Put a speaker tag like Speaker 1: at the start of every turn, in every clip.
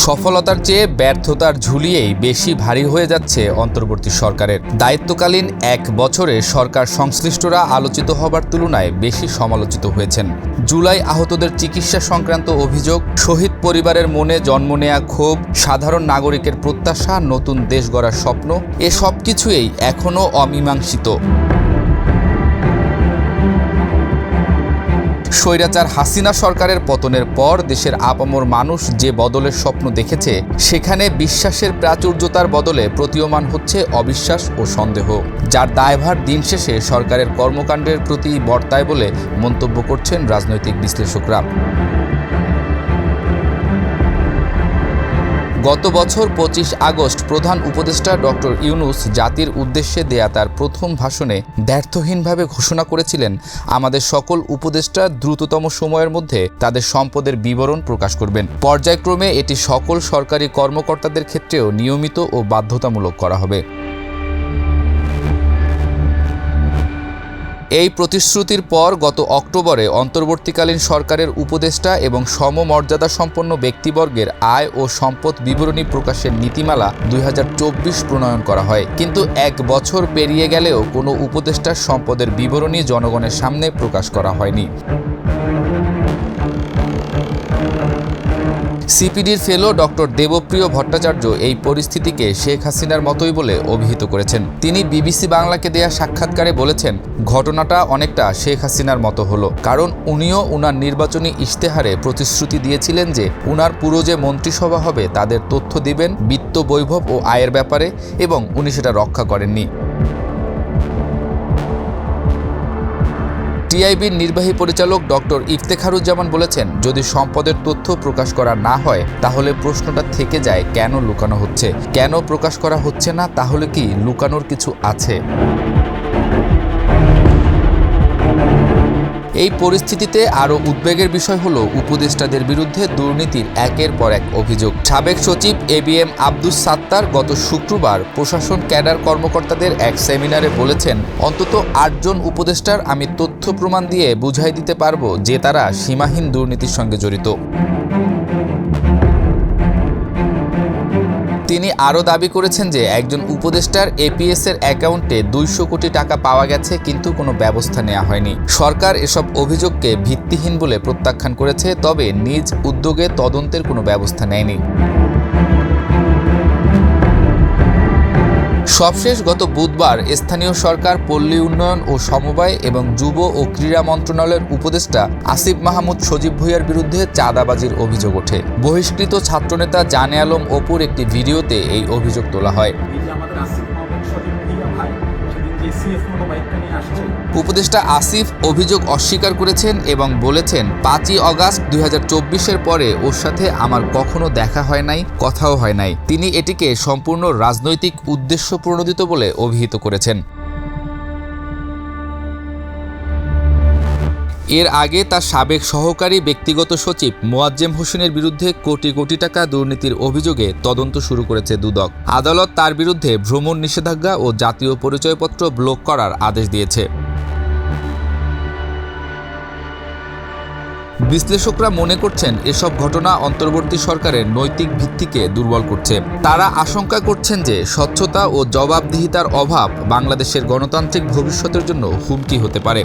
Speaker 1: সফলতার চেয়ে ব্যর্থতার ঝুলিয়েই বেশি ভারী হয়ে যাচ্ছে অন্তর্বর্তী সরকারের। দায়িত্বকালীন এক বছরে সরকার সংশ্লিষ্টরা আলোচিত হবার তুলনায় বেশি সমালোচিত হয়েছেন। জুলাই আহতদের চিকিৎসা সংক্রান্ত অভিযোগ, শহীদ পরিবারের মনে জন্ম নেয়া ক্ষোভ, সাধারণ নাগরিকের প্রত্যাশা, নতুন দেশ গড়ার স্বপ্ন, এ সব কিছুই এখনও অমীমাংসিত। স্বৈরাচার হাসিনা সরকারের পতনের পর দেশের আপামর মানুষ যে বদলের স্বপ্ন দেখেছে, সেখানে বিশ্বাসের প্রাচুর্যতার বদলে প্রতীয়মান হচ্ছে অবিশ্বাস ও সন্দেহ, যার দায়ভার দিন শেষে সরকারের কর্মকাণ্ডের প্রতি বর্তায় বলে মন্তব্য করছেন রাজনৈতিক বিশ্লেষকরা। গত বছর 25 আগস্ট প্রধান উপদেষ্টা ডক্টর ইউনূস জাতির উদ্দেশ্যে দেয়া তার প্রথম ভাষণে দ্ব্যর্থহীনভাবে ঘোষণা করেছিলেন, আমাদের সকল উপদেষ্টা দ্রুততম সময়ের মধ্যে তাদের সম্পদের বিবরণ প্রকাশ করবেন। পর্যায়ক্রমে এটি সকল সরকারি কর্মকর্তাদের ক্ষেত্রেও নিয়মিত ও বাধ্যতামূলক করা হবে। এই প্রতিশ্রুতির পর গত অক্টোবরে অন্তর্বর্তীকালীন সরকারের উপদেষ্টা এবং সমমর্যাদা সম্পন্ন ব্যক্তিবর্গের আয় ও সম্পদ বিবরণী প্রকাশের নীতিমালা 2024 প্রণয়ন করা হয়। কিন্তু এক বছর পেরিয়ে গেলেও কোনো উপদেষ্টার সম্পদের বিবরণী জনগণের সামনে প্রকাশ করা হয়নি। সিপিডির ফেলো ডক্টর দেবপ্রিয় ভট্টাচার্য এই পরিস্থিতিকে শেখ হাসিনার মতোই বলে অভিহিত করেছেন। তিনি বিবিসি বাংলাকে দেয়া সাক্ষাৎকারে বলেছেন, ঘটনাটা অনেকটা শেখ হাসিনার মতো হলো, কারণ উনিও উনার নির্বাচনী ইশতেহারে প্রতিশ্রুতি দিয়েছিলেন যে উনার পুরো যে মন্ত্রিসভা হবে তাদের তথ্য দিবেন বিত্ত বৈভব ও আয়ের ব্যাপারে, এবং উনি সেটা রক্ষা করেননি। টিআইবির নির্বাহী পরিচালক ডক্টর ইফতেখারুজ্জামান বলেছেন, যদি সম্পদের তথ্য প্রকাশ করা না হয় তাহলে প্রশ্নটা থেকে যায় কেন লুকানো হচ্ছে, কেন প্রকাশ করা হচ্ছে না, তাহলে কি লুকানোর কিছু আছে? এই পরিস্থিতিতে আরও উদ্বেগের বিষয় হলো উপদেষ্টাদের বিরুদ্ধে দুর্নীতির একের পর এক অভিযোগ। সাবেক সচিব এবিএম আব্দুস সাত্তার গত শুক্রবার প্রশাসন ক্যাডার কর্মকর্তাদের এক সেমিনারে বলেছেন, অন্তত 8 জন উপদেষ্টার আমি তথ্য প্রমাণ দিয়ে বুঝাই দিতে পারবো যে তারা সীমাহীন দুর্নীতির সঙ্গে জড়িত। তিনি আরও দাবি করেছেন যে একজন উপদেষ্টার এপিএস-এর অ্যাকাউন্টে 200 কোটি টাকা পাওয়া গেছে, কিন্তু কোনো ব্যবস্থা নেওয়া হয়নি। সরকার এসব অভিযোগকে ভিত্তিহীন বলে প্রত্যাখ্যান করেছে, তবে নিজ উদ্যোগে তদন্তের কোনো ব্যবস্থা নেয়নি। সবশেষ গত বুধবার স্থানীয় সরকার, পল্লী উন্নয়ন ও সমবায় এবং যুব ও ক্রীড়া মন্ত্রণালয়ের উপদেষ্টা আসিফ মাহমুদ সজীব ভূঁইয়ার বিরুদ্ধে চাঁদাবাজির অভিযোগ ওঠে। বহিষ্কৃত ছাত্রনেতা জানে আলম অপুর একটি ভিডিওতে এই অভিযোগ তোলা হয়। উপদেষ্টা আসিফ অভিযোগ অস্বীকার করেছেন এবং বলেছেন, 5ই আগস্ট 2024-এর পরে ওর সাথে আমার কখনো দেখা হয় নাই, কথাও হয় নাই। তিনি এটিকে সম্পূর্ণ রাজনৈতিক উদ্দেশ্য প্রণোদিত বলে অভিহিত করেছেন। এর আগে তার সাবেক সহকারী ব্যক্তিগত সচিব মোয়াজ্জেম হোসেনের বিরুদ্ধে কোটি কোটি টাকা দুর্নীতির অভিযোগে তদন্ত শুরু করেছে দুদক। আদালত তার বিরুদ্ধে ভ্রমণ নিষেধাজ্ঞা ও জাতীয় পরিচয়পত্র ব্লক করার আদেশ দিয়েছে। বিশ্লেষকরা মনে করছেন, এসব ঘটনা অন্তর্বর্তী সরকারের নৈতিক ভিত্তিকে দুর্বল করছে। তারা আশঙ্কা করছেন যে স্বচ্ছতা ও জবাবদিহিতার অভাব বাংলাদেশের গণতান্ত্রিক ভবিষ্যতের জন্য হুমকি হতে পারে।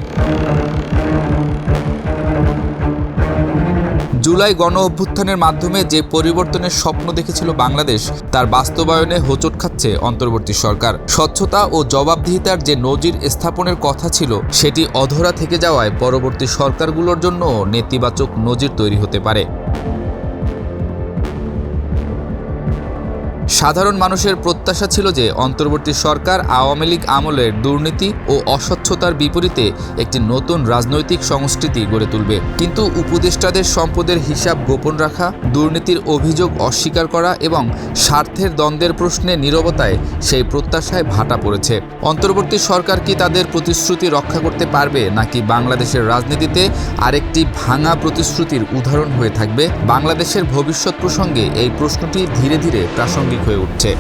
Speaker 1: জুলাই গণ অভ্যুত্থানের মাধ্যমে যে পরিবর্তনের স্বপ্ন দেখেছিল বাংলাদেশ, তার বাস্তবায়নে হোঁচট খাচ্ছে অন্তর্বর্তী সরকার। স্বচ্ছতা ও জবাবদিহিতার যে নজির স্থাপনের কথা ছিল, সেটি অধরা থেকে যাওয়ায় পরবর্তী সরকারগুলোর জন্য নেতিবাচক নজির তৈরি হতে পারে। সাধারণ মানুষের প্রত্যাশা ছিল যে অন্তর্বর্তী সরকার আওয়ামী লীগ আমলের দুর্নীতি ও অস্বচ্ছতার বিপরীতে একটি নতুন রাজনৈতিক সংস্কৃতি গড়ে তুলবে। কিন্তু উপদেষ্টাদের সম্পদের হিসাব গোপন রাখা, দুর্নীতির অভিযোগ অস্বীকার করা এবং স্বার্থের দ্বন্দ্বের প্রশ্নে নীরবতায় সেই প্রত্যাশায় ভাটা পড়েছে। অন্তর্বর্তী সরকার কি তাদের প্রতিশ্রুতি রক্ষা করতে পারবে, নাকি বাংলাদেশের রাজনীতিতে আরেকটি ভাঙা প্রতিশ্রুতির উদাহরণ হয়ে থাকবে? বাংলাদেশের ভবিষ্যৎ প্রসঙ্গে এই প্রশ্নটি ধীরে ধীরে প্রাসঙ্গিক হয়ে উঠছে।